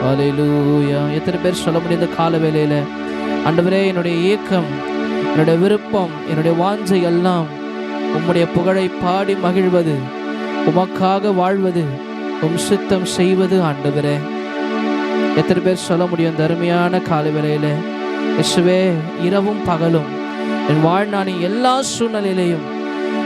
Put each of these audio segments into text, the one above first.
ஹல்லேலூயா. எத்தனை பேர் சொல்ல முடியும் இந்த கால வேளையில, ஆண்டவரே, என்னுடைய ஏக்கம், என்னுடைய விருப்பம், என்னுடைய வாஞ்சை எல்லாம் உம்முடைய புகழை பாடி மகிழ்வது, உமக்காக வாழ்வது, உம் சித்தம் செய்வது ஆண்டவரே. எத்தனை பேர் சொல்ல முடியும் இந்த அருமையான கால வேளையில, இயேசுவே, இரவும் பகலும் என் வாழ்நாளின் எல்லா சூழ்நிலையிலையும்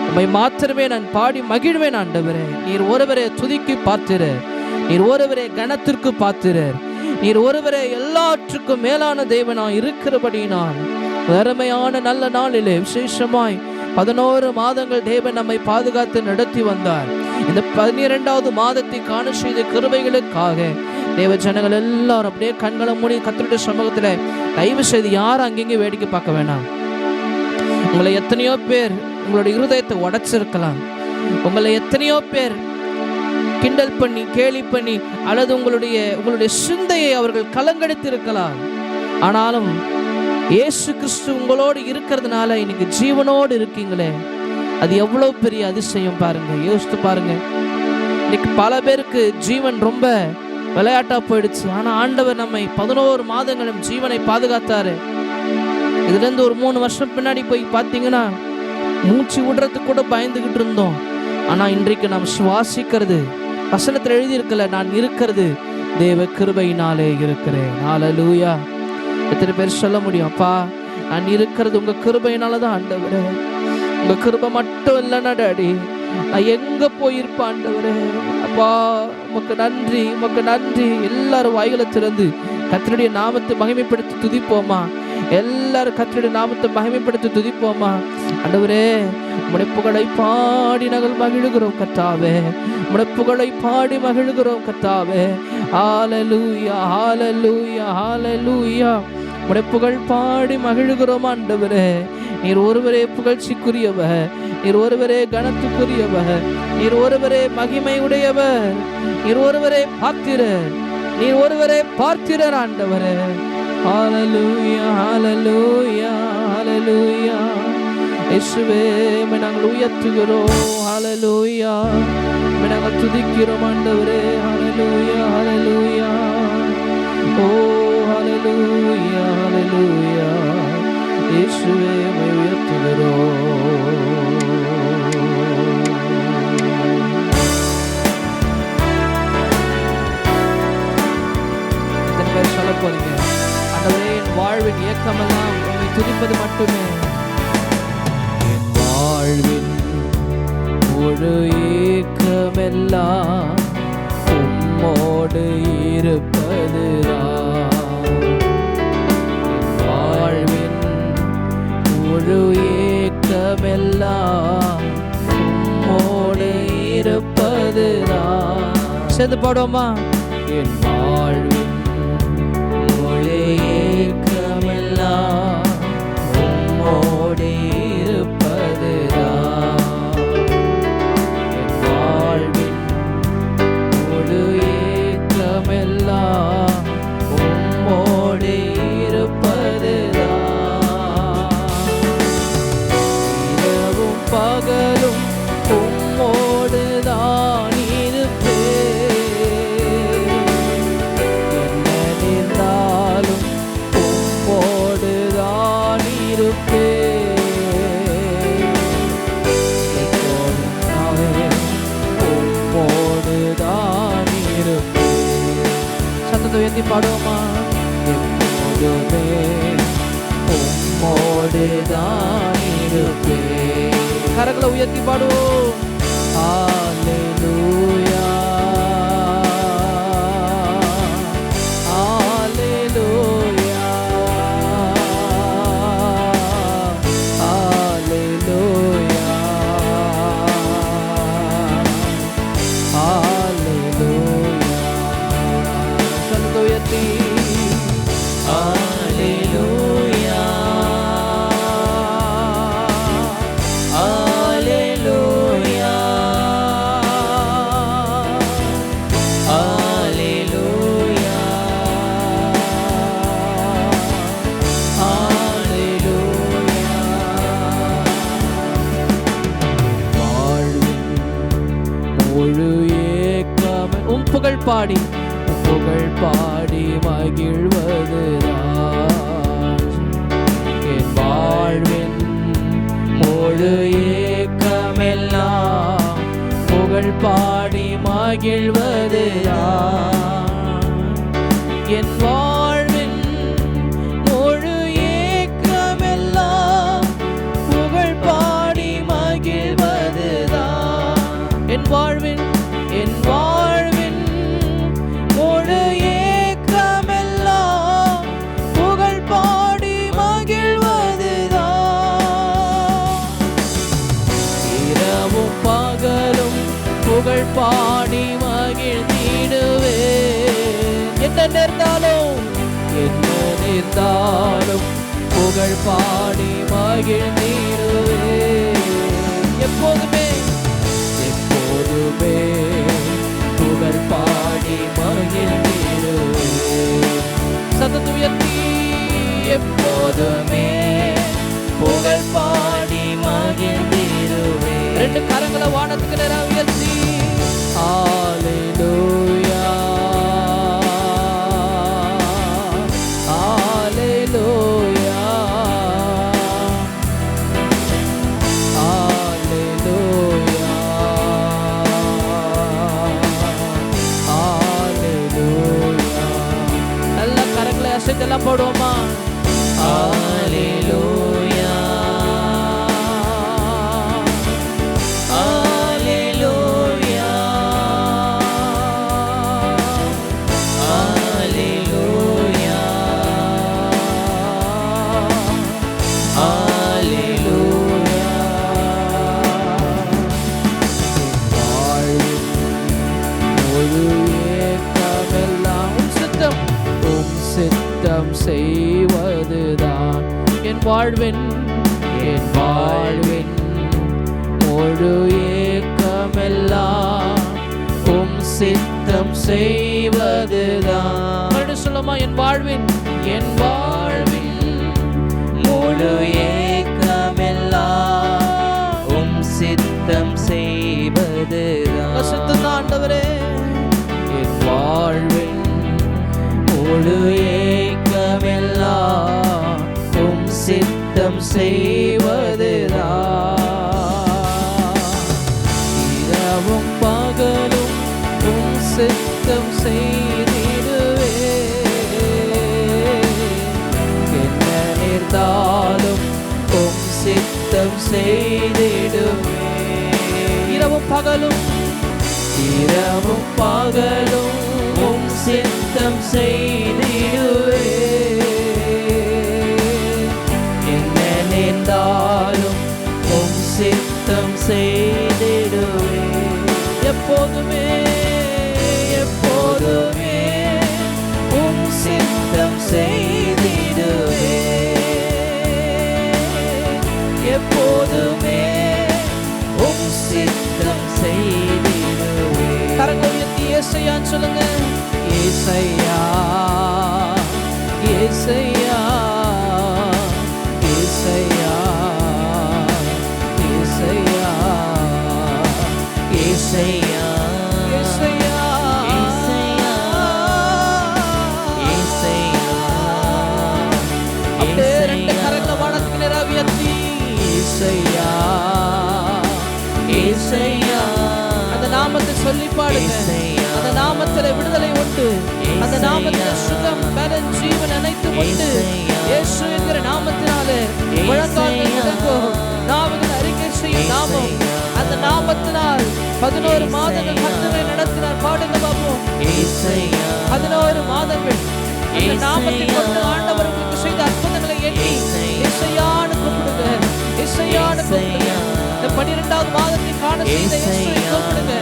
உம்மை மாத்திரமே நான் பாடி மகிழ்வேன் ஆண்டவரே. நீர் ஒருவரே துதிக்கு பாத்திரர், நீர் ஒருவரே கணத்திற்கு பாத்திரர், நீர் ஒருவரே எல்லாற்றுக்கும் மேலான தேவனாய் இருக்கிறபடியினால் அருமையான நல்ல நாளிலே விசேஷமாய் 11 மாதங்கள் தேவன் நம்மை பாதுகாத்து நடத்தி வந்தார். இந்த 12வது மாதத்தை காண செய்த கிருபைகளுக்காக தேவ ஜனங்கள் எல்லாரும் அப்படியே கண்களை மூடி கர்த்தருடைய சமூகத்துல தயவு செய்து யாரும் அங்கெங்கே வேடிக்கை பார்க்க வேணாம். உங்களை எத்தனையோ பேர் உங்களுடைய இருதயத்தை உடைச்சிருக்கலாம், உங்களை எத்தனையோ பேர் கிண்டல் பண்ணி கேலி பண்ணி அல்லது உங்களுடைய சிந்தையை அவர்கள் கலங்கடித்து இருக்கலாம். ஆனாலும் இயேசு கிறிஸ்து உங்களோடு இருக்கிறதுனால இன்னைக்கு ஜீவனோடு இருக்கீங்களே, அது எவ்வளவு பெரிய அதிசயம் பாருங்க. யோசித்து பாருங்க. இன்னைக்கு பல பேருக்கு ஜீவன் ரொம்ப விளையாட்டா போயிடுச்சு. ஆனா ஆண்டவர் நம்மை 11 மாதங்களும் ஜீவனை பாதுகாத்தாரு. இதுல இருந்து ஒரு 3 வருஷம் பின்னாடி போய் பார்த்தீங்கன்னா மூச்சு விடுறதுக்கு கூட பயந்துகிட்டு இருந்தோம். ஆனா இன்றைக்கு நாம் சுவாசிக்கிறது, வசனத்தில் எழுதி இருக்கல, நான் இருக்கிறது தேவ கிருபையினாலே இருக்கிறேன். ஹல்லேலூயா. எத்தனை பேர் சொல்ல முடியும், அப்பா நான் இருக்கிறது உங்க கிருபையினால தான் ஆண்டவரே, உங்க கிருபை மட்டும் இல்லைன்னா டாடி நான் எங்க போயிருப்பேன் ஆண்டவரே. அப்பா உமக்கு நன்றி, உமக்கு நன்றி. எல்லாரும் வாய்களை திறந்து கர்த்தருடைய நாமத்தை மகிமைப்படுத்தி துதிப்போமா? எல்லாரும் கர்த்தருடைய நாமத்தை மகிமைப்படுத்தி துதிப்போமா? ஆண்டவரே, உம்முடைய புகழை பாடி நாங்கள் மகிழுகிறோம் கர்த்தாவே, உம்முடைய புகழை பாடி மகிழுகிறோம் கர்த்தாவே. ஹல்லேலூயா, ஹல்லேலூயா, ஹல்லேலூயா. உம்முடைய புகழ் பாடி மகிழுகிறோம் ஆண்டவரே. நீர் ஒருவரே புகழ்ச்சிக்குரியவர், நீர் ஒருவரே கனத்துக்குரியவர், நீர் ஒருவரே மகிமை உடையவர், நீர் ஒருவரே பாத்திரர், நீர் ஒருவரே பார்த்திரர் ஆண்டவரே. ஹல்லேலூயா, ஹல்லேலூயா, ஹல்லேலூயா. இயேசுவே, உம்மை நாங்கள் உயர்த்துகிறோம். ஹல்லேலூயா. உம்மை நாங்கள் துதிக்கிறோம் ஆண்டவரே. ஹல்லேலூயா, ஹல்லேலூயா. ஓ ஹல்லேலூயா, ஹல்லேலூயா. இயேசுவே, உம்மை உயர்த்துகிறோம். எத்தனை பேர் சொல்ல போறீங்க, ஆண்டவரே, என் வாழ்வின் ஏக்கமெல்லாம் உம்மை துதிப்பது மட்டுமே. என் வாழ்வின் முழு ஏக்கமெல்லாம் உம்மோடு இருப்பதுதான். என் வாழ்வின் முழு ஏக்கமெல்லாம் உம்மோடு இருப்பதுதான். சேர்ந்து பாடுவோமா? என் வாழ்வின் முழு ஏக்கமெல்லாம் உம்மோடு இருப்பதுதான். என் வாழ்வின் முழு ஏக்கமெல்லாம் உம்மோடு இருப்பதுதான். இரவும் பகலும் உம்மோடு தான் இருப்பேன். என்ன நேர்ந்தாலும் உம்மோடு தான் இருப்பேன். உம்மோடு தான் இருப்பேன். சத்தத்தை உயர்த்தி பாடுவோமா? எப்போதுமே உம்மோடு தான் இருப்பேன். கரங்களை உயர்த்தி பாடுவோம். ஹல்லேலூயா, ஹல்லேலூயா, ஹல்லேலூயா, ஹல்லேலூயா. சத்தத்தை உயர்த்தி ஹல்லேலூயா, பாடி புகழ் பாடி மகிழ்வதுதான் என் வாழ்வின் முழு ஏக்கமெல்லாம். புகழ் பாடி மகிழ்வதுதான் என் வாழ்வின் முழு ஏக்கமெல்லாம். புகழ் பாடி மகிழ்வதுதான் என் வாழ்வின் முழு ஏக்கமெல்லாம். புகழ் பாடி மகிழ்வதுதான் இரவும் பகலும் புகழ் பாடி மகிழ்ந்திடுவேன். என்ன நேர்ந்தாலும் புகழ் பாடி மகிழ்ந்திடுவேன். எப்போதுமே புகழ் பாடி மகிழ்ந்திடுவேன். சத்தத்தை உயர்த்தி எப்போதுமே புகழ் பாடி மகிழ்ந்திடுவேன். ரெண்டு கரங்களை வானத்துக்கு நேரா உயர்த்தி ஹalleluya ஹalleluya ஹalleluya ஹalleluya. நல்ல கரங்களை அசைத்தெல்லாம் போடுவோமா? ஹalleluya ஹalleluya ஹalleluya ஹalleluya. வாழ்வின் முழு ஏக்கமெல்லாம் உம் சித்தம் செய்வதுதான் என் வாழ்வின் முழு ஏக்கமெல்லாம். உம் சித்தம் செய்வதுதான். சொல்லுமா? என் வாழ்வின் முழு ஏக்கமெல்லாம். உம் சித்தம் செய்வதுதான். சித்தம் ஆண்டவரே. என் வாழ்வின் முழு ஏக்கமெல்லாம். உம் சித்தம் செய்வதுதான். இரவும் பகலும் உம் சித்தம் செய்திடுவேன். என்ன நேர்ந்தாலும் உம் சித்தம் செய்திடுவேன். இரவும் பகலும் உம் சித்தம் செய்திடுவேன். என்ன நேர்ந்தாலும் உம் சித்தம் செய்திடுவேன். எப்போதுமே உம் சித்தம் செய்திடுவேன். எப்போதுமே உம் சித்தம் செய்திடுவேன். கரங்களை உயர்த்தி ஏசையான்னு சொல்லுங்க. ஏசையா ஏசையா ஏசையா ஏசையா ஏசையா ஏசையா ஏசையா. அப்படியே ரெண்டு கரங்களை வானத்துக்கு நேராக உயர்த்தி ஏசையா ஏசையா. அந்த நாமத்தை சொல்லி பாடுங்க. அந்த நாமத்திலே விடுதலை உண்டு. அந்த நாமத்திலே சுகம் பலன் ஜீவன் அனைத்தும் உண்டு. இயேசு என்கிற நாமத்தினாலே முழங்கால்கள் முடங்கும். நாவுகள் அறிக்கை செய்யும் நாமம். அந்த நாமத்தினால் 11 மாதங்கள் கர்த்தரை நடத்தினார். பாடுங்க பாப்போம். 11 மாதங்கள் அந்த நாமத்தை கொண்டு ஆண்டவர் உங்களுக்கு செய்த அற்புதங்களை எண்ணி இசையான்னு கூப்பிடுங்க. இசையான்னு கூப்பிடுங்க. இந்த 12வது மாதத்தை காண செய்த இயேசுவை கூப்பிடுங்க.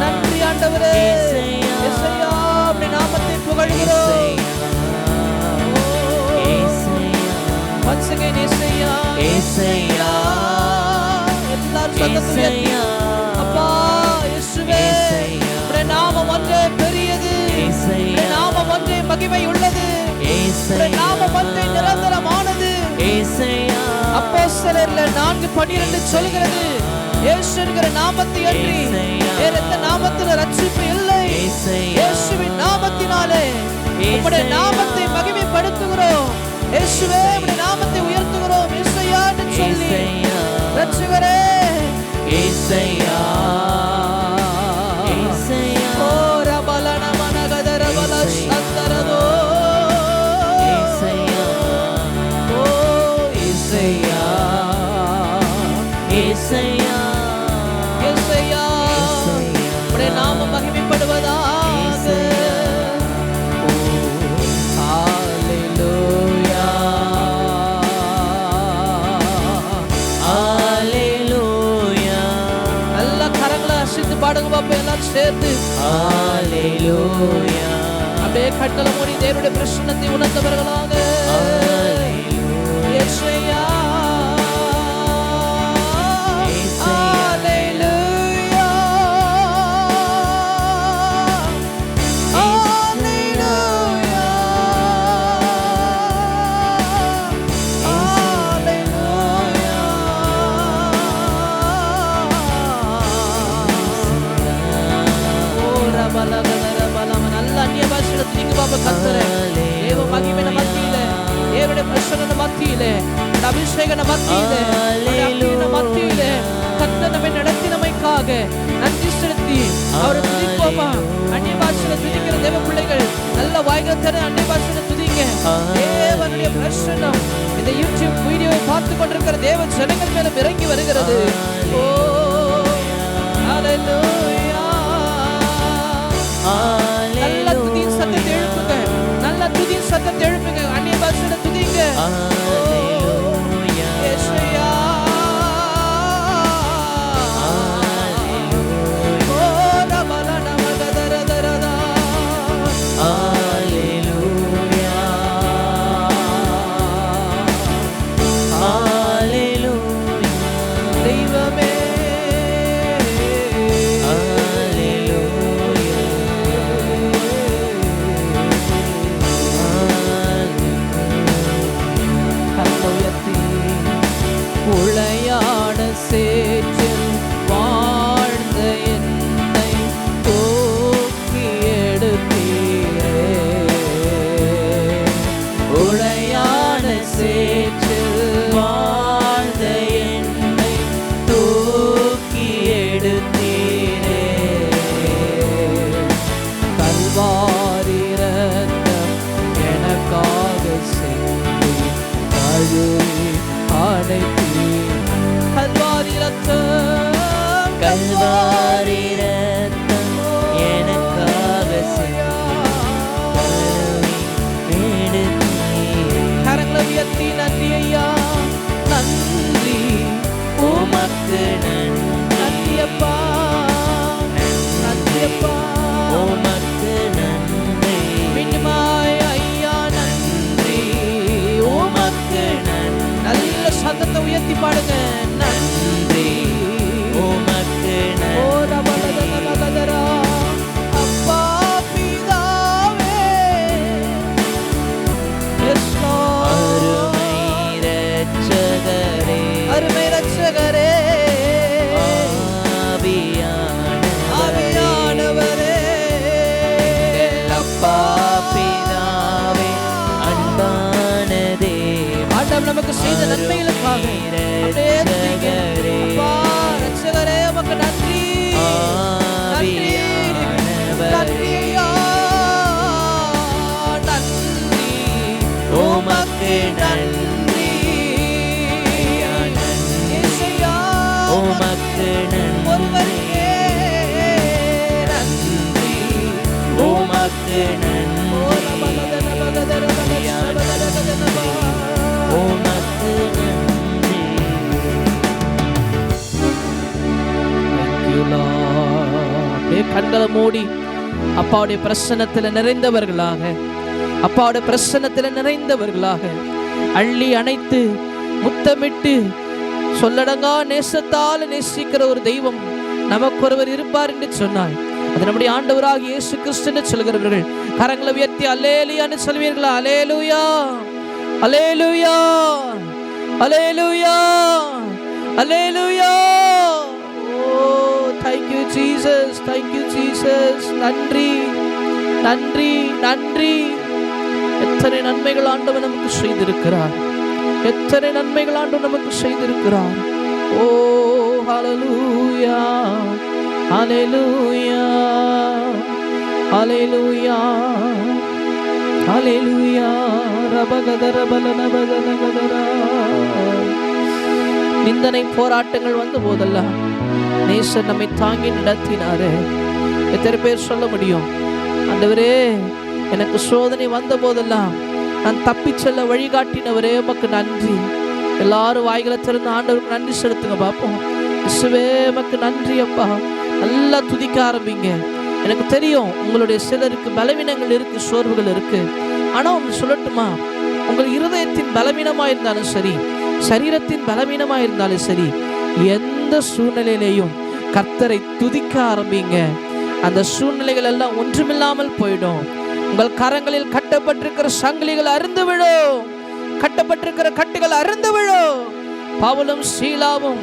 நன்றி ஆண்டவரே. இசையா அப்படி நாமத்தை புகழ்கிறோம். Once again இசையா இசையா. எல்லாரும் சத்தத்தை உயர்த்தி அப்பா இயேசுவே உம்முடைய நாமம் ஒன்றே பெரியது. உம்முடைய நாமம் ஒன்றே மகிமை உள்ளது. உம்முடைய நாமம் ஒன்றே நிரந்தரமானது. அப்போஸ்தலர்ல 4:12 சொல்கிறது, இயேசு என்கிற நாமத்தை அன்றி வேற எந்த நாமத்திலும் ரட்சிப்பு இல்லை. இயேசுவின் நாமத்தினாலே உம்முடைய நாமத்தை மகிமைப்படுத்துகிறோம். இயேசுவே உம்முடைய நாமத்தை உயர்த்துகிறோம். இயேசுயா என்று சொல்லி ரட்சகரே இயேசுயா ஓ ரபலன மனகதர பல சந்தரதோ இயேசுயா ஓ இயேசுயா இயேசுயா இயேசுயா உம்முடைய நாமம் மகிமைப்படுவதாக. பாடுங்க பாப்பா எல்லாரும் சேர்த்து ஹalleluya. அப்படியே கட்டளை மூடி தேவனுடைய பிரசன்னத்தை உணர்ந்தவர்களாக இயேசுயா ஹalleluya ஹalleluya நல்ல அந்நிய பாஷையில துதிங்க பாப்பா கர்த்தரே. தேவ மகிமையின் மத்தியிலே, தேவனுடைய பிரசன்னத்தின் மத்தியிலே, அபிஷேகத்தின் மத்தியிலே, அக்கினியின் மத்தியிலே கர்த்தர் நம்மை நடத்தினமைக்காக நன்றி செலுத்தி அவரை துதிப்போமா. அந்நிய பாஷையில துதிக்கிற தேவ பிள்ளைகள் நல்ல வாய்களை தர அந்நிய பாஷையில துதிங்க. தேவனுடைய பிரசன்னம் இந்த யூடியூப் வீடியோவை பார்த்து கொண்டிருக்கிற தேவ ஜனங்கள் மேல இறங்கி வருகிறது. ஓ ஹalleluya. நல்ல துதியின் சத்தத்தை எழுப்புங்க, நல்ல துதியின் சத்தத்தை எழுப்புங்க. அந்நிய பாஷையில துதிங்க. ஹalleluya இயேசுயா ஹalleluya ஓ ரபலன மகதரதரதா ஹalleluya ஹalleluya தெய்வமே உளையாட சேற்றில் வாழ்ந்த என்னை தூக்கி எடுத்தீரே. உளையாட சேற்றில் வாழ்ந்த என்னை தூக்கி எடுத்தீரே. கல்வாரி ரத்தம் எனக்காக சென்று கழுவி அடைத்தீர். கல்வாரி ரத்தம் கல்வாரி ரத்தம் எனக்காக கரங்களை உயர்த்தி நன்றி ஐயா, நன்றி உமக்கு நன்றி அப்பா, நன்றி அப்பா உமக்கு நன்றி. மீண்டுமாய் ஐயா நன்றி உமக்கு நன்றி. நல்ல சத்தத்தை உயர்த்தி பாடுங்க. நன்றி உமக்கு நன்றி. அப்பா பிதாவே அருமை ரட்சகரே, அருமை ரட்சகரே ஆவியானவரே அப்பா பிதாவே அன்பான தேவ ஆண்டவர் நமக்கு செய்த நன்மைகளுக்காக ரட்சகரே உமக்கு நன்றி நன்றி நன்றி நன்றி உமக்கு நன்றி உமக்கு ஒருவருக்கே நன்றி உமக்கு நன்றி கண்களை மூடி அப்பாவுடைய பிரசன்னத்தில் நிறைந்தவர்களாக, அப்பாவுடைய பிரசன்னத்தில் நிறைந்தவர்களாக அள்ளி அணைத்து முத்தமிட்டு சொல்லடங்கா நேசத்தால் நேசிக்கிற ஒரு தெய்வம் நமக்கு ஒருவர் இருப்பார் என்று சொன்னார். அது நம்முடைய ஆண்டவராகிய இயேசு கிறிஸ்து என்று சொல்கிறவர்கள் கரங்களை உயர்த்தி அல்லேலூயான்னு சொல்வீர்களா? அல்லேலூயா அல்லேலூயா அல்லேலூயா அல்லேலூயா. Oh, thank you Jesus, thank you Jesus. நன்றி நன்றி நன்றி. எத்தனை நன்மைகள் ஆண்டவர் நமக்கு செய்திருக்கிறார், எத்தனை நன்மைகள் ஆண்டவர் நமக்கு செய்திருக்கிறார். ஓ ஹல்லேலூயா ஹல்லேலூயா ஹல்லேலூயா ஹல்லேலூயா. ரபகதர பலனபகனகதரா. நிந்தனை போராட்டங்கள் வந்த போதெல்லாம் நேசர் நம்மை தாங்கி நடத்தினாரு. எத்தனை பேர் சொல்ல முடியும், ஆண்டவரே எனக்கு சோதனை வந்த போதெல்லாம் நான் தப்பி செல்ல வழிகாட்டினவரே உமக்கு நன்றி. எல்லாரும் வாய்களை திறந்து ஆண்டவருக்கு நன்றி செலுத்துங்க பார்ப்போம். இயேசுவே உமக்கு நன்றி அப்பா. நல்லா துதிக்க ஆரம்பிங்க. எனக்கு தெரியும் உங்களுடைய சிலருக்கு பலவீனங்கள் இருக்கு, சோர்வுகள் இருக்கு. ஆனா ஒன்று சொல்லட்டுமா, உங்கள் இருதயத்தின் பலவீனமா இருந்தாலும் சரி, சரீரத்தின் பலவீனமா இருந்தாலும் சரி, எந்த சூழ்நிலையிலையும் கர்த்தரை துதிக்க ஆரம்பிங்க. அந்த சூழ்நிலைகள் எல்லாம் ஒன்றுமில்லாமல் போயிடும். உங்கள் கரங்களில் கட்டப்பட்டிருக்கிற சங்கிலிகள் அறுந்து விழும், கட்டப்பட்டிருக்கிற கட்டுகள் அறுந்து விழும். பவுலும் சீலாவும்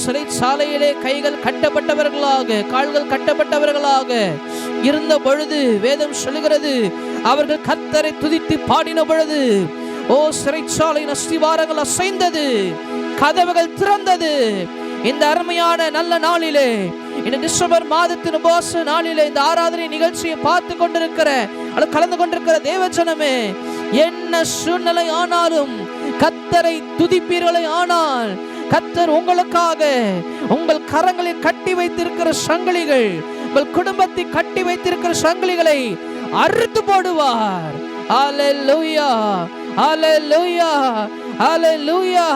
சிறைச்சாலையிலே கைகள் கட்டப்பட்டவர்களாக, கால்கள் கட்டப்பட்டவர்களாக இருந்த பொழுது வேதம் சொல்லுகிறது, அவர்கள் கர்த்தரை துதித்து பாடின பொழுது சிறைச்சாலையின் அஸ்திவாரங்கள் அசைந்தது, கதவுகள் திறந்தது. இந்த அருமையான நல்ல நாளிலே, இந்த டிசம்பர் மாதத்தின் உபவாச நாளிலே, இந்த ஆராதனை நிகழ்ச்சியை பார்த்து கொண்டிருக்கிற அல்லது கலந்து கொண்டிருக்கிற தேவஜனமே, என்ன சூழ்நிலை ஆனாலும் கர்த்தரை துதிப்பீர்களே ஆனால் கர்த்தர் உங்களுக்காக உங்கள் கரங்களில் கட்டி வைத்திருக்கிற சங்கிலிகள், உங்கள் குடும்பத்தை கட்டி வைத்திருக்கிற சங்கிலிகளை அறுத்து போடுவார். ஹல்லேலூயா ஹல்லேலூயா ஹல்லேலூயா.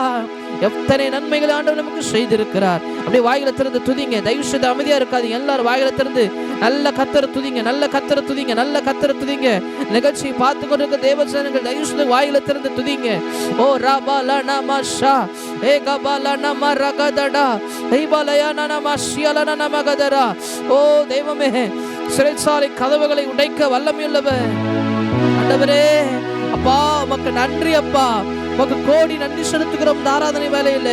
எத்தனை நன்மைகள் ஆண்டவர் நமக்கு செய்திருக்கிறார். அப்படியே வாயில திறந்து துதிங்க. தயவு செய்து அமைதியா இருக்காது. எல்லாரும் வாயில திறந்து நல்ல கர்த்தரை துதிங்க, நல்ல கர்த்தரை துதிங்க, நல்ல கர்த்தரை துதிங்க. நிகழ்ச்சியை பார்த்து கொண்டிருக்க தேவஜனங்கள் தயவு செய்து வாயில திறந்து துதிங்க. ஓ ராபாலா நமஷா ஏ கபாலா நம ரகதடா ஐபாலயா நம ஷியலா நம கதரா. ஓ தெய்வமே, சிறைச்சாலை கதவுகளை உடைக்க வல்லமையுள்ளவர் ஆண்டவரே. அப்பா உமக்கு நன்றி அப்பா. உமக்கு கோடி நன்றி செலுத்துகிறோம். இந்த ஆராதனை வேலையில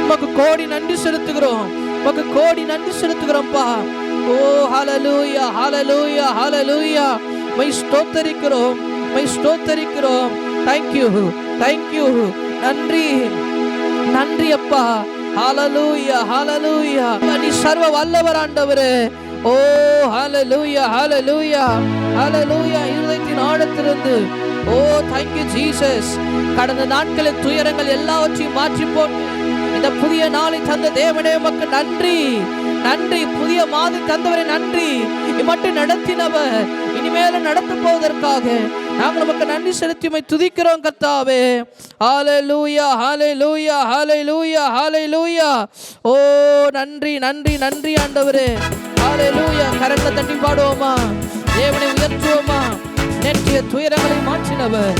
உமக்கு கோடி நன்றி செலுத்துகிறோம், உமக்கு கோடி நன்றி செலுத்துகிறோம்ப்பா. ஓ ஹல்லேலூயா ஹல்லேலூயா ஹல்லேலூயா. மை ஸ்தோத்தரிக்கிறோம், மை ஸ்தோத்தரிக்கிறோம். Thank you thank you. நன்றி நன்றி அப்பா. ஹல்லேலூயா ஹல்லேலூயா. நீ சர்வ வல்லவர் ஆண்டவரே. ஓ ஹல்லேலூயா ஹல்லேலூயா ஹல்லேலூயா. இருதயத்தின் ஆழத்திலிருந்து ஓ தேங்க்யூ ஜீசஸ். கடந்த நாட்களின் துயரங்கள் எல்லாவற்றையும் மாற்றி போட்டு இந்த புதிய நாளை தந்த தேவனே உமக்கு நன்றி நன்றி. புதிய மாதை தந்தவரை நன்றி. மட்டும் நடத்தினவர் இனிமேல நடத்த போவதற்காக நாங்கள் உமக்கு நன்றி செலுத்தி உம்மை துதிக்கிறோம் கர்த்தாவே. ஹல்லேலூயா ஹல்லேலூயா ஹல்லேலூயா ஹல்லேலூயா. ஓ நன்றி நன்றி நன்றி ஆண்டவரே. ஹல்லேலூயா. கரங்களை தட்டி பாடுவோமா, தேவனை உயர்த்துவோமா. நேற்றைய துயரங்களை மாற்றினவர்,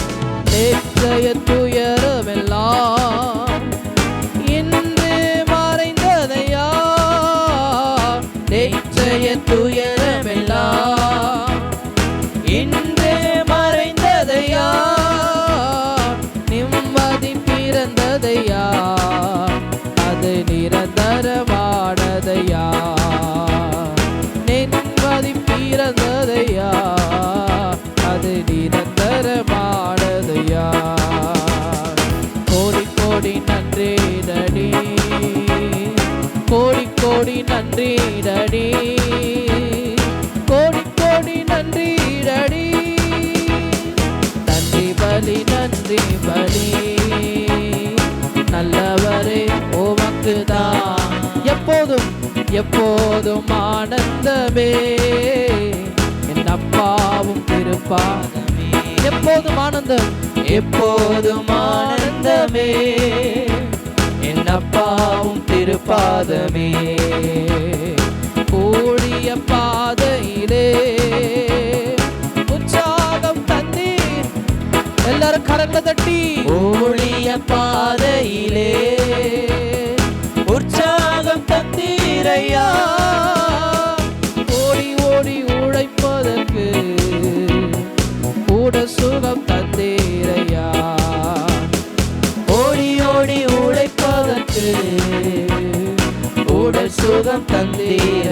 நேற்றைய துயரமெல்லாம் இன்று மறைந்ததையா, நேற்றைய துயரமெல்லாம் இன்று மறைந்ததையா, நிம்மதி பிறந்ததையா, அது நிரந்தரமானதையா, நிம்மதி பிறந்ததையா, அது நிரந்தரமானதையா. கோடி கோடி நன்றி டடி, கோடி கோடி நன்றி டடி, கோடி கோடி நன்றி டடி. நன்றி பலி நன்றி பலி, நல்லவரே உமக்கு தான் எப்போதும் எப்போதும் ஆனந்தமே. என் அப்பாவும் திருப்பாதமே, எப்போதும் ஆனந்தம் எப்போதும் ஆனந்தமே. என் அப்பாவும் திருப்பாதமே. கூடிய பாதையிலே உற்சாகம் தந்தீர். எல்லாரும் கரங்களை தட்டி, கூடிய பாதையிலே உற்சாகம் தந்தீரையா. ஓடி ஓடி உழைப்பதற்கு கூட சுகம் தந்தீரையா. ஓடி ஓடி உழைப்பதற்கு கூட சுகம் தந்தீர்.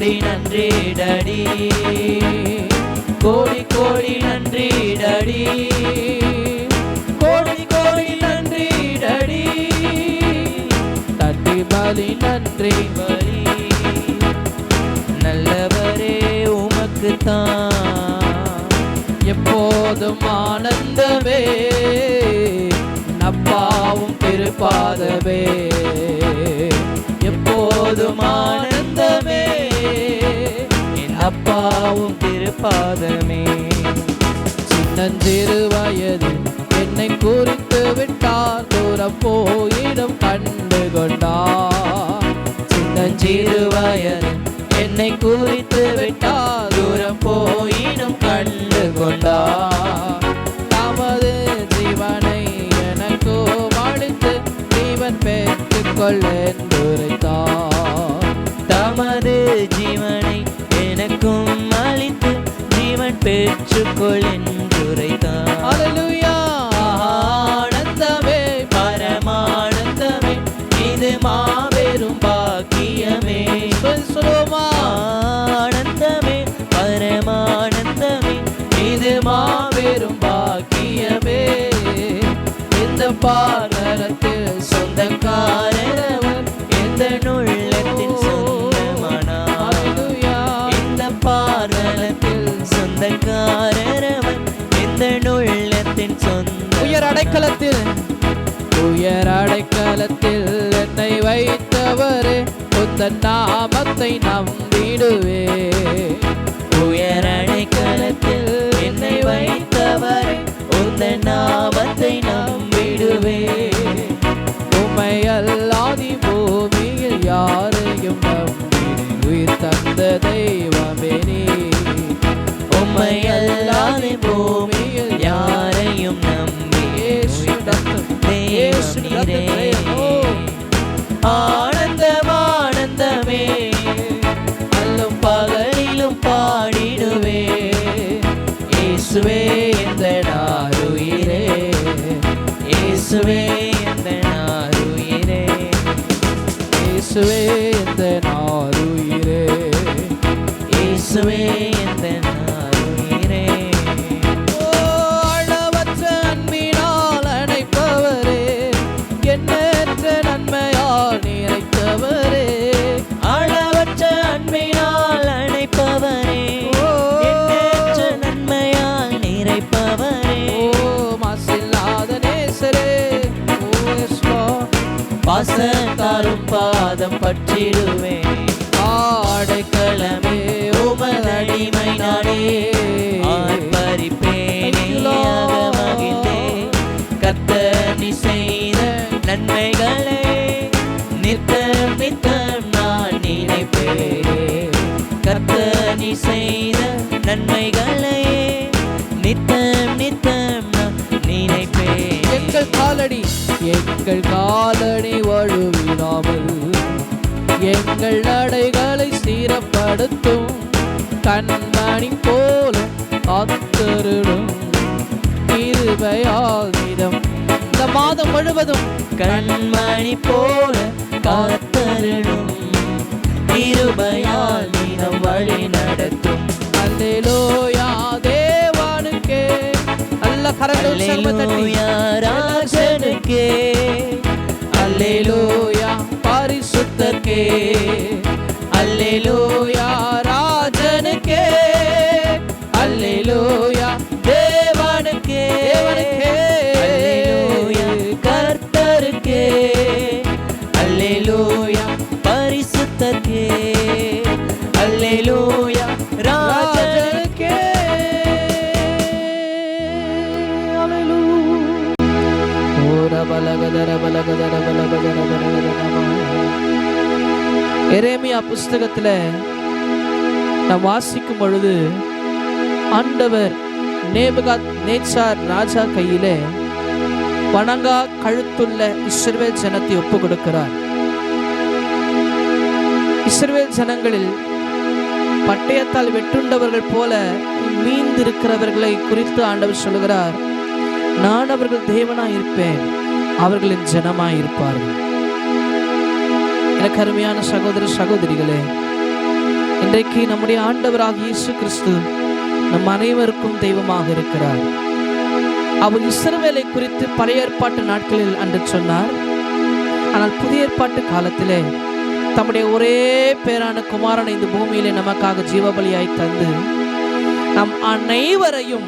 கோடி நன்றி டாடி, கோடி கோடி நன்றி டாடி, கோடி கோடி நன்றி டாடி, நன்றி பலி நன்றி பலி. நல்லவரே உமக்குத்தான் எப்போதும் ஆனந்தமே, அப்பாவும் திருப்பாதமே, எப்போதும் ஆனந்தமே, என் அப்பாவும் திருப்பாதமே. சின்னஞ்சிறு வயதில் என்னை குறித்து விட்டார், தூரம் போயிடும் கண்டு கொண்டார். சின்னஞ்சிறு வயதில் என்னை குறித்து விட்டார், தூரம் போயிடும் கண்டு கொண்டார். தமது ஜீவனை எனக்கு அளித்து ஜீவன் பெற்றுக்கொள் என்றுரைத்தார். தமது ஜீவனை எனக்கும் அளித்து ஜீவன் பெற்றுக்கொள் என்றுரைத்தார். அல்லேலூயா. ஆனந்தமே பரமானந்தமே, இது மாபெரும் பாக்கியமே. ஆனந்தமே பரமானந்தமே, இது மாபெரும் பாக்கியமே. இந்த பாதலத்தில் சொந்தக்காரவர் எந்த உள்ளத்தின் சொந்தமானார். இந்த பாதலத்தில் சொந்தக்காரவர் எந்த உள்ளத்தின் சொந்த. உயர் அடைக்கலத்தில் என்னை வைத்தவரே, உந்தன் நாமத்தை நம்பிடுவே. உயர் அடைக்கலத்தில் என்னை வைத்தவரே, உந்தன் நாமத்தை நம்பிடுவே. உம்மை அல்லாதி பூமியில் யாரையும் நம்பினேன், உயிர் தந்த தெய்வமே நீ. உம்மை அல்லாதி பூமியில் யாரையும் நம்பி ஆனந்தம் ஆனந்தமே, அல்லும் பகலிலும் பாடிடுவே. இயேசுவே எந்த நாருயிரே, இயேசுவே எந்த நாருயிரே, இயேசுவே எந்த நாருயிரே, இயேசுவே எந்த நாருயிரே. அளவற்ற அன்பினால் அணைப்பவரே, எண்ணற்ற நன்மையால் நிறைத்தவரே. அளவற்ற அன்பினால் அணைப்பவரே, எண்ணற்ற நன்மையால் நிறைப்பவரே. மாசில்லாத நேசரே, பாசத்தாலும் பாதம் பற்றிடுவேன். ஆடைக்கலமே உமதடிமை நானே, ஆர்ப்பரிப்பேனே அகமகிழ்ந்தே. கர்த்தர் நீ செய்த நன்மைகளே நித்தம் நித்தம் நான் நினைப்பேன். கர்த்தர் நீ செய்த நன்மைகளே நித்தம் நித்தம் நான் நினைப்பேன். எங்கள் காலடி வழுவிடாமல் எங்கள் நடைகளை சீரப்படுத்தும், கண்மணி போல காத்தருளும் கிருபையால் நிதம். இந்த மாதம் முழுவதும் கண்மணி போல காத்தருளும் கிருபையால் நிதம் வழி நடத்தும். அல்லேலூயா தேவனுக்கே, நல்ல கரங்கள் சர்வ தட்டி. அல்லேலூயா ராஜனுக்கே, அல்லேலூயா பரிசுத்தர்க்கே, அல்லேலூயா ராஜனுக்கே, அல்லேலூயா தேவனுக்கே, அல்லேலூயா கர்த்தருக்கே, அல்லேலூயா பரிசுத்தர்க்கே, அல்லேலூயா ராஜனுக்கே. எரேமியா புஸ்தகத்துல நாம் வாசிக்கும் பொழுது ஆண்டவர் நேபுகாத்நேச்சார் ராஜா கையிலே வணங்கா கழுத்துள்ள இஸ்ரவேல் ஜனத்தை ஒப்பு கொடுக்கிறார். இஸ்ரவேல் ஜனங்களில் பட்டயத்தால் வெட்டுண்டவர்கள் போல மீந்திருக்கிறவர்களை குறித்து ஆண்டவர் சொல்கிறார், நான் அவர்கள் தேவனாய் இருப்பேன், அவர்களின் ஜனமாய் இருப்பார்கள். எனக்கு அருமையான சகோதர சகோதரிகளே, இன்றைக்கு நம்முடைய ஆண்டவராக இயேசு கிறிஸ்து நம் அனைவருக்கும் தெய்வமாக இருக்கிறார். அவர் இஸ்ரவேலை குறித்து பழைய ஏற்பாட்டு நாட்களில் அன்று சொன்னார். ஆனால் புதிய ஏற்பாட்டு காலத்திலே தம்முடைய ஒரே பேரான குமாரனை இந்த பூமியிலே நமக்காக ஜீவபலியாய் தந்து நம் அனைவரையும்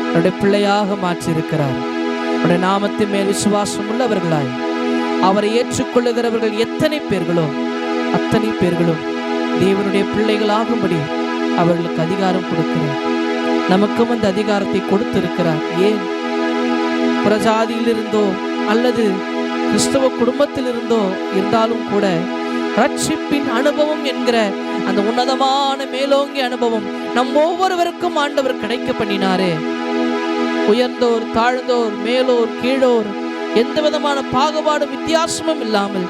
அவருடைய பிள்ளையாக மாற்றியிருக்கிறார். அவருடைய நாமத்தின் மேல் விசுவாசம் உள்ளவர்களாய் அவரை ஏற்றுக்கொள்ளுகிறவர்கள் எத்தனை பேர்களோ அத்தனை பேர்களும் தேவனுடைய பிள்ளைகளாகும்படி அவர்களுக்கு அதிகாரம் கொடுக்கிறார். நமக்கும் அந்த அதிகாரத்தை கொடுத்திருக்கிறார். ஏன்? புறஜாதியில் இருந்தோ அல்லது கிறிஸ்தவ குடும்பத்தில் இருந்தோ இருந்தாலும் கூட ரட்சிப்பின் அனுபவம் என்கிற அந்த உன்னதமான மேலோங்கிய அனுபவம் நம் ஒவ்வொருவருக்கும் ஆண்டவர் கிடைக்க பண்ணினாரே. உயர்ந்தோர் தாழ்ந்தோர் மேலோர் கீழோர் எந்த விதமான பாகுபாடும் வித்தியாசமும் இல்லாமல்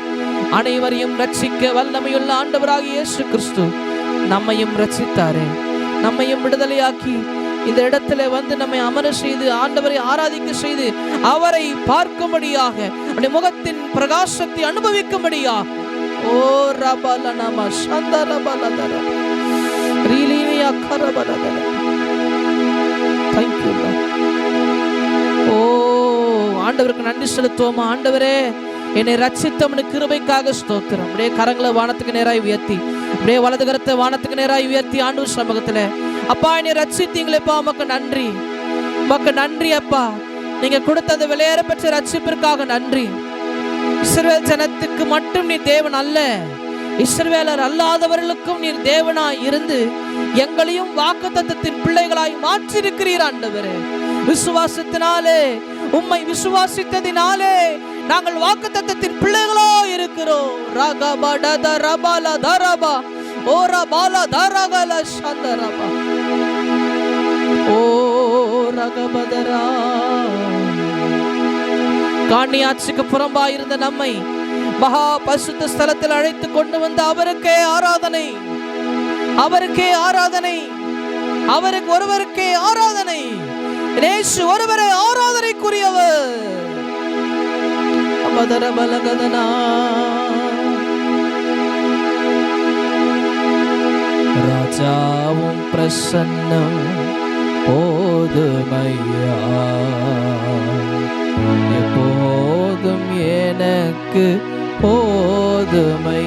அனைவரையும் ரட்சிக்க வல்லமையுள்ள ஆண்டவராகிய இயேசு கிறிஸ்து நம்மையும் ரட்சித்தாரே. நம்மையும் விடுதலையாக்கி இந்த இடத்துல வந்து நம்மை அமர செய்து ஆண்டவரை ஆராதிக்க செய்து அவரை பார்க்கும்படியாக அவருடைய முகத்தின் பிரகாசத்தை அனுபவிக்கும்படியாக ஓ ரபல நம சந்தரபலதர ரீலினியா கரபலதர. Thank you Lord. ஓ ஆண்டவருக்கு நன்றி செலுத்துவோமா? ஆண்டவரே, என்னை ரட்சித்தவனுக்கு கிருபைக்காக ஸ்தோத்திரம். அப்படியே கரங்களை வானத்துக்கு நேராய் உயர்த்தி, அப்படியே வலது கரத்தை வானத்துக்கு நேராய் உயர்த்தி ஆண்டவர் சமூகத்துல, அப்பா என்னை ரட்சித்தீங்களேப்பா, உமக்கு நன்றி, உமக்கு நன்றி அப்பா. நீங்க கொடுத்த அந்த விலையேற பெற்ற ரட்சிப்பிற்காக நன்றி. இஸ்ரவேல் ஜனத்துக்கு மட்டும் நீ தேவன் அல்ல, இஸ்ரவேலர் அல்லாதவர்களுக்கும் நீர் தேவனாய் இருந்து எங்களையும் வாக்குத்தத்தத்தின் பிள்ளைகளாய் மாற்றியிருக்கிறீர் ஆண்டவரே. விசுவாசத்தினாலே, உம்மை விசுவாசித்ததினாலே நாங்கள் வாக்குத்தத்தத்தின் பிள்ளைகளோ இருக்கிறோம். ரகபடத ரபல தரபா ஓரா பால தரகல சந்தரபா ஓ ரகபதரா. காணியாட்சிக்கு புறம்பாயிருந்த நம்மை மகா பரிசுத்த ஸ்தலத்தில் அழைத்து கொண்டு வந்த அவருக்கே ஆராதனை, அவருக்கே ஆராதனை, அவருக்கு ஒருவருக்கே ஆராதனை. இயேசு ஒருவரே ஆராதனைக்குரியவர். அபதர பலகதனா ராஜாவும் பிரசன்னம் போதுமையா, எப்போதும் எனக்கு போதுமை.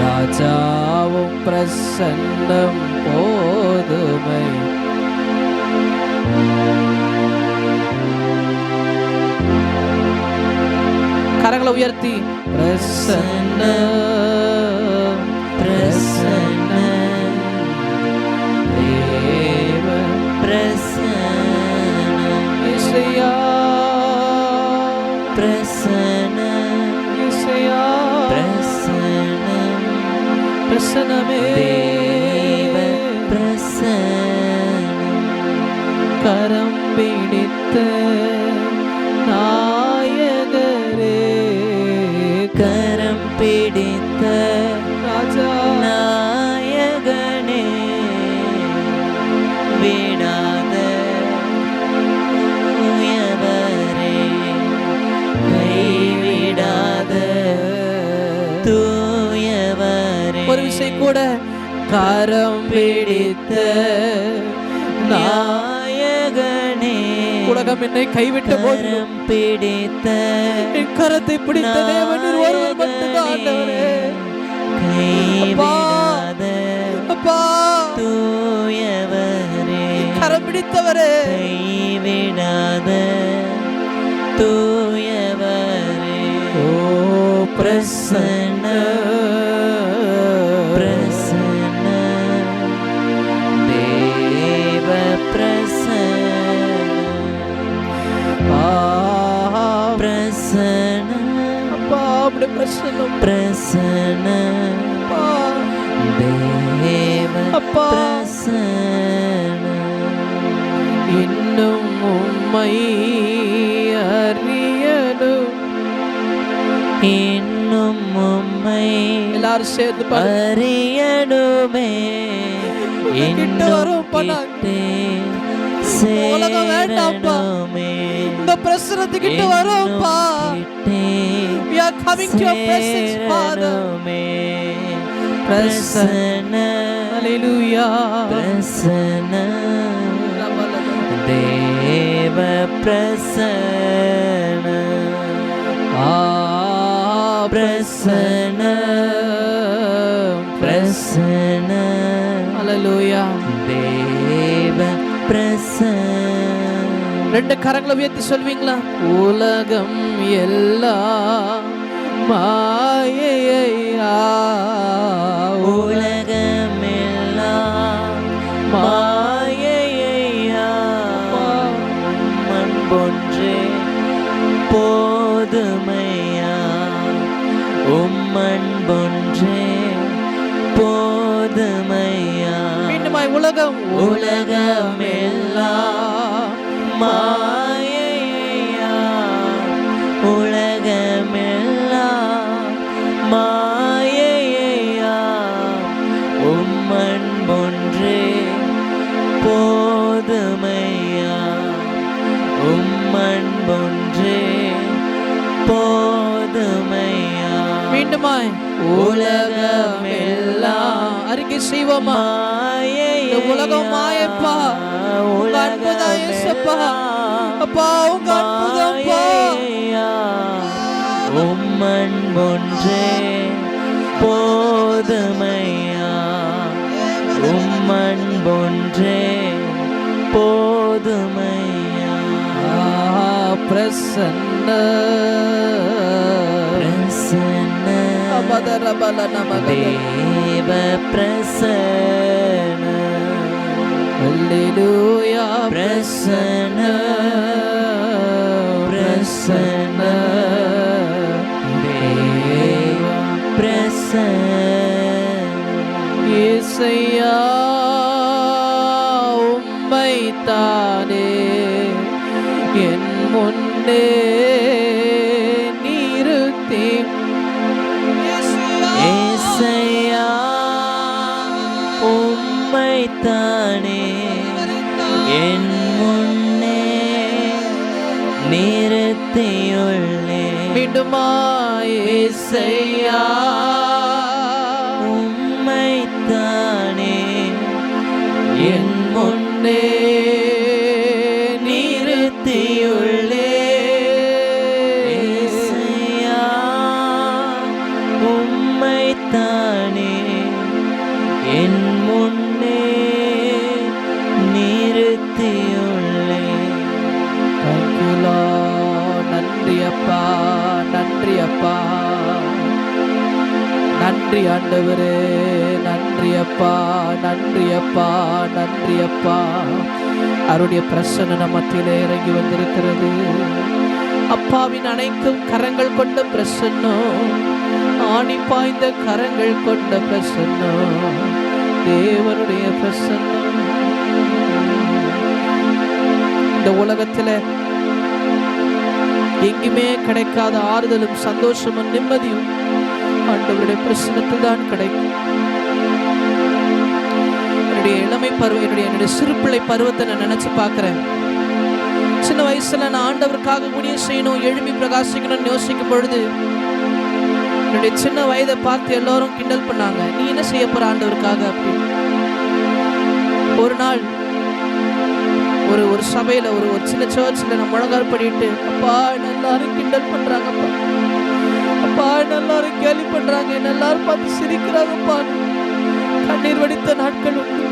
ராஜாவும் பிரசன்னம் போதுமை. கரங்களை உயர்த்தி பிரசன்ன பிரசன்ன தேவ பிரசன்ன இசையா பிரசன்ன இசையா பிரசன்ன பிரசன்னமே தேவ பிரசன்ன கரம் பிடித்த நாயகரே, கரம் பிடித்த ராஜா நாயகனே, விடாத தூயவரே, கைவிடாத தூயவரே. ஒரு விஷயம் கூட, கரம் பிடித்த நாயகனே, உலகம் என்னை கைவிட்ட போதும் பிடித்த என் கரத்தை பிடித்த தேவன் ஒருவர் மட்டும்தான் ஆண்டவரே. கைவிடாத அப்பா தூயவரே, கரம் பிடித்தவரே, கைவிடாத தூயவரே. ஓ பிரசன்ன பிரசன்ன தேவ பிரசன்ன பிரசன்ன அப்பா, அப்படி பிரசன்னம் பிரசன்ன தேவ அப்பா பிரசன்ன. இன்னும் உம்மை அறியணும், இன்னும் உம்மை எல்லாரும் சேர்ந்து அறியணுமே. கிட்ட வரும் பணாட்டே உலகம் வேண்டாம்ப்பா, இந்த பிரசனத்துக்கிட்ட வரோம்ப்பா. We are coming to your presence, Father. Prasanna ஹalleluya பிரசன்ன தேவ பிரசன்ன பிரசன்ன பிரசன்ன ஹalleluya தேவ பிரசன்ன. ரெண்டு கரங்களை உயர்த்தி சொல்வீங்களா? உலகம் எல்லாம் மாயையா, உலகமெல்லாம் மாயையா, மண் போன்றே போதுமையா, உம்மண் போன்றே போதுமையா. மீண்டுமாய் உலகம் உலகமெல்லாம் மாயையா, உலகமெல்லாம் மாயையா, உம்மண் போன்றே போதுமையா, உம்மண் போன்றே போதுமையா. மீண்டுமாய் உலகமெல்லாம் அறிக்கை செய்வோமா? இந்த உலகம் மாயப்பா, உங்க அன்புதான் இயேசப்பா. அப்பா உங்க அன்புதான்ப்பா. உம்மண் போன்றே போதுமையா, உம்மண் போன்றே போதுமையா. பிரசன்ன பிரசன்ன தேவ பிரசன்ன ஹalleluya பிரசன்ன பிரசன்ன தேவ பிரசன்ன. இயேசையா உம்மைத்தானே என் முன்னே நிறுத்தி, ஏசையா உம்மைத்தானே என் முன்னே நிறுத்தியுள்ளே. மீண்டுமா இயேசையா உம்மைத்தானே என் முன்னே நிறுத்தியுள்ளே. ஏசையா உம்மைத்தானே என் முன்னே நிறுத்தியுள்ளே. Thank you Lord. நன்றி அப்பா, நன்றி அப்பா, நன்றி ஆண்டவரே, நன்றி அப்பா, நன்றி அப்பா, நன்றி அப்பா. அவருடைய பிரசன்னம் நம்ம மத்தியிலே இறங்கி வந்திருக்கிறது. அப்பாவின் அனைத்தும் கரங்கள் கொண்ட பிரசன்னம், ஆணி பாய்ந்த கரங்கள் கொண்ட பிரசன்னம், தேவனுடைய பிரசன்னம். இந்த உலகத்துல எங்குமே கிடைக்காத ஆறுதலும் சந்தோஷமும் நிம்மதியும் ஆண்டவருடைய பிரசன்னத்தில் தான் கிடைக்கும். என்னுடைய இளமை பருவம், என்னுடைய சிறுபிள்ளை பருவத்தை நான் நினைச்சு பார்க்கிறேன். சின்ன வயசுல நான் ஆண்டவருக்காக ஊழியம் செய்யணும், எழுப்பி பிரகாசிக்கணும்னு யோசிக்கும் பொழுது என்னுடைய சின்ன வயதை பார்த்து எல்லாரும் கிண்டல் பண்ணாங்க, நீ என்ன செய்ய போற ஆண்டவருக்காக அப்படின்னு. ஒரு நாள் ஒரு சபையில ஒரு சின்ன சர்ச்சில் நான் முழங்கால் பண்ணிட்டு, அப்பா என்ன எல்லாரும் கிண்டல் பண்றாங்கப்பா, அப்பா என்ன எல்லாரும் கேலி பண்றாங்க, என்ன எல்லாரும் பார்த்து சிரிக்கிறாங்கப்பா, கண்ணீர் வடித்த நாட்கள் உண்டு.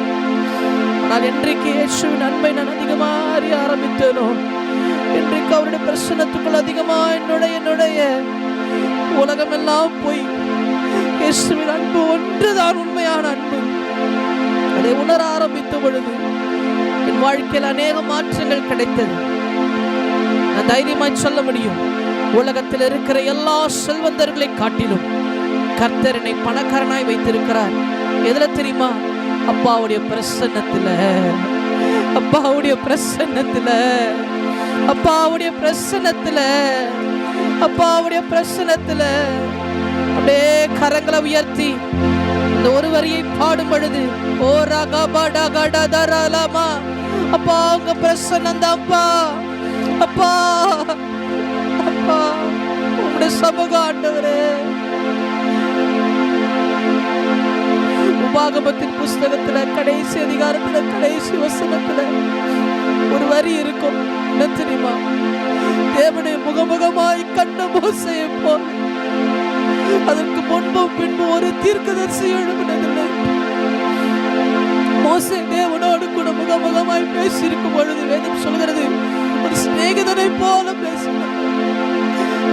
ஆனால் என்றைக்கு இயேசுவின் அன்பை நான் அதிகமா அறிய ஆரம்பித்தேனோ, என்றைக்கு அவருடைய பிரசன்னத்துக்குள் அதிகமா என்னுடைய உலகமெல்லாம் போய் இயேசுவின் அன்பு ஒன்றுதான் உண்மையான அன்பு, அதை உணர ஆரம்பித்த பொழுது என் வாழ்க்கையில் அநேக மாற்றங்கள் கிடைத்தது. நான் தைரியமாய் சொல்ல முடியும், உலகத்தில் இருக்கிற எல்லா செல்வந்தர்களை காட்டிலும் கர்த்தர் என்னை பணக்காரனாய் வைத்திருக்கிறார். எதுல தெரியுமா? அப்பாவுடைய பிரசன்னத்துல, அப்பாவுடைய பிரசன்னத்துல, அப்பாவுடைய பிரசன்னத்துல, அப்பாவுடைய பிரசன்னத்துல. அப்படியே கரங்களை உயர்த்தி இந்த ஒரு வரியை பாடும் பொழுது, ஓ ரகபடகடதரலமா, அப்பா உங்க பிரசன்னம் தான்ப்பா, அப்பா அப்பா உங்களுடைய சமூக ஆண்டவரே. உபாகமத்தின் புஸ்தகத்துல கடைசி அதிகாரத்துல கடைசி வசனத்துல ஒரு வரி இருக்கும். என்ன தெரியுமா? தேவனை முகமுகமாய் கண்ட மோசேயை போல் அதற்கு முன்பும் பின்பும் ஒரு தீர்க்கதரிசி எழுப்பினதில்லை. மோசே தேவனோடு கூட முகமுகமாய் பேசியிருக்கும் பொழுது வேதம் சொல்கிறது ஒரு சிநேகிதனை போல பேசினார்.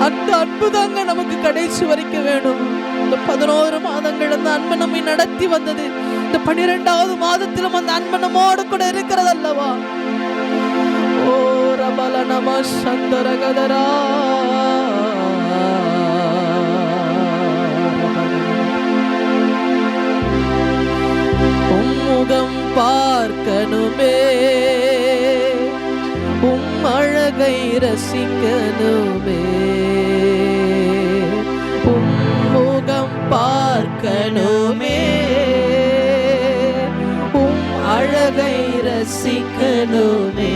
அந்த அன்பு தாங்க நமக்கு கடைசி வரைக்கும் வேணும். இந்த 11 மாதங்கள் அந்த அன்பு நம்மை நடத்தி வந்தது. இந்த 12வது மாதத்திலும் அந்த அன்பு நம்மோடு கூட இருக்கிறது அல்லவா? ஓ ரபல நம சந்தரகதரா உம்முகம் பார்க்கணுமே, உம் அழகை ரசிக்கணுமே, உம்முகம் பார்க்கணுமே, உம் அழகை ரசிக்கணுமே,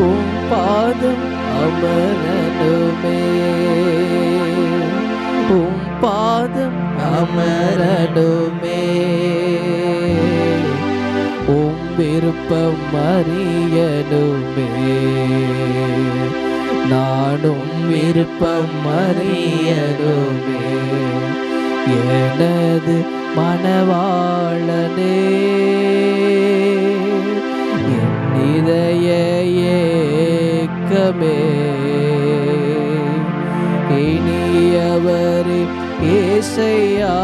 உம் பாதம் அமரணுமே, உம் பாதம் அமரணுமே, உம் விருப்பம் அறியணுமே, நானும் விருப்பம் அறியணுமே, எனது மணவாளனே, என் இதய ஏக்கமே, இனியவரே ஏசையா,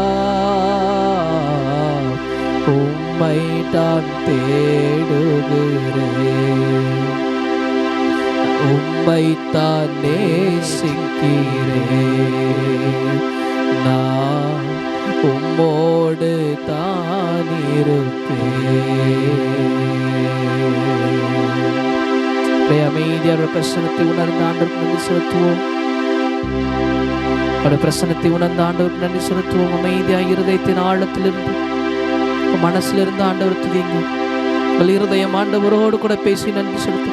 உம்மை தான் தேடுகிறேன், உம்மை தான் நேசிக்கிறேன், நான் உம்மோடு தான் இருப்பேன். அமைதியான பிரசனத்தை உணர்ந்த ஆண்டவருக்கு நன்றி செலுத்துவோம். அவருடைய பிரசனத்தை உணர்ந்த ஆண்டவருக்கு நன்றி செலுத்துவோம். அமைதியாக இருதயத்தின் ஆழத்திலிருந்து மனசிலிருந்து ஆண்டவர் துதிங்க. உங்கள் இருதயம் ஆண்டவரோடு கூட பேசி நன்றி செலுத்து.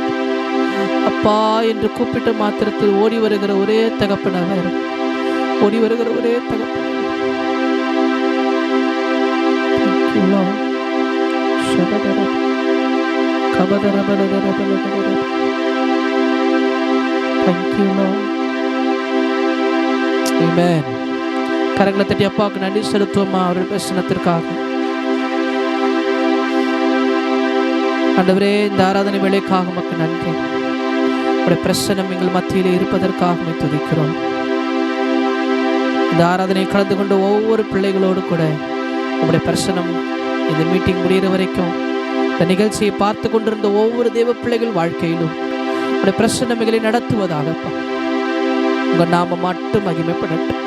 அப்பா என்று கூப்பிட்ட மாத்திரத்தில் ஓடி வருகிற ஒரே தகப்பனவர், ஓடி வருகிற ஒரே தகப்பன். கரங்களை தட்டி அப்பாவுக்கு நன்றி செலுத்துவோமா அவருடைய பிரசனத்திற்காக. ஆண்டவரே, இந்த ஆராதனை வேலைக்காக மக்கள் நன்றி. உடைய பிரசனம் எங்கள் மத்தியிலே இருப்பதற்காக துதிக்கிறோம். இந்த ஆராதனை கலந்து கொண்ட ஒவ்வொரு பிள்ளைகளோடு கூட உங்களுடைய பிரசனம் இந்த மீட்டிங் முடிகிற வரைக்கும், இந்த நிகழ்ச்சியை பார்த்து கொண்டிருந்த ஒவ்வொரு தேவ பிள்ளைகள் வாழ்க்கையிலும் உடைய பிரசனம் எங்களை நடத்துவதாகப்பா. உங்கள் நாம மட்டும் மகிமைப்படட்டும்.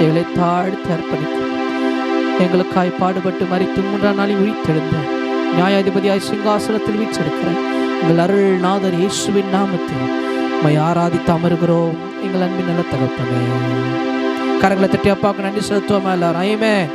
எங்களை தாழ்த்தி அர்ப்பணிக்கும். எங்களுக்காய் பாடுபட்டு மரித்து 3ஆம் நாளில் உயிர்த்தெழுந்த நியாயாதிபதியாய் சிங்காசனத்தில் வீற்றிருக்கிற எங்கள் அருள்நாதர் இயேசுவின் நாமத்தில் உம்மை ஆராதித்து அமருகிறோம். எங்கள் அன்பின் நல்ல தகப்பனே, கரங்களை தட்டி அப்பாவுக்கு நன்றி செலுத்துவோமா எல்லாரும்? ஆமென்.